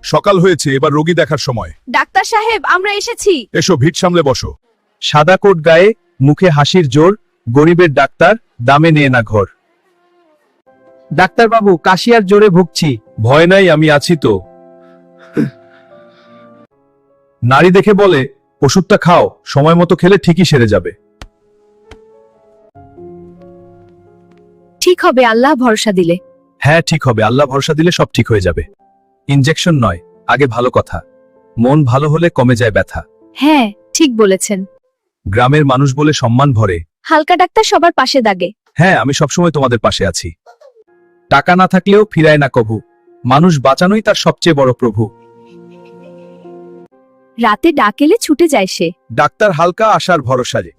সকাল হয়েছে, এবার রোগী দেখার সময়। ডাক্তার সাহেব, আমরা এসেছি। এসো, ভিড় সামলে বসো। সাদা কোট গায়ে, মুখে হাসির জোর, গরিবের ডাক্তার, দামে নেয় না ঘর। ডাক্তারবাবু, কাশিয়ার জোরে ভুগছি। ভয় নাই, আমি আছি তো। নারী দেখে বলে, ওষুধটা খাও, সময় মতো খেলে ঠিকই সেরে যাবে। ঠিক হবে আল্লাহ ভরসা দিলে। হ্যাঁ, ঠিক হবে, আল্লাহ ভরসা দিলে সব ঠিক হয়ে যাবে। ইনজেকশন নয়, আগে ভালো কথা। মন ভালো হলে কমে যায় ব্যথা। হ্যাঁ, ঠিক বলেছেন। গ্রামের মানুষ বলে সম্মান ভরে। হালকা ডাক্তার সবার পাশে দাগে। হ্যাঁ, আমি সবসময় তোমাদের পাশে আছি। টাকা না থাকলেও ফিরায় না কভু। মানুষ বাঁচানোই তার সবচেয়ে বড় প্রভু। রাতে ডাকেলে ছুটে যায় সে। ডাক্তার হালকা আশার ভরসায়।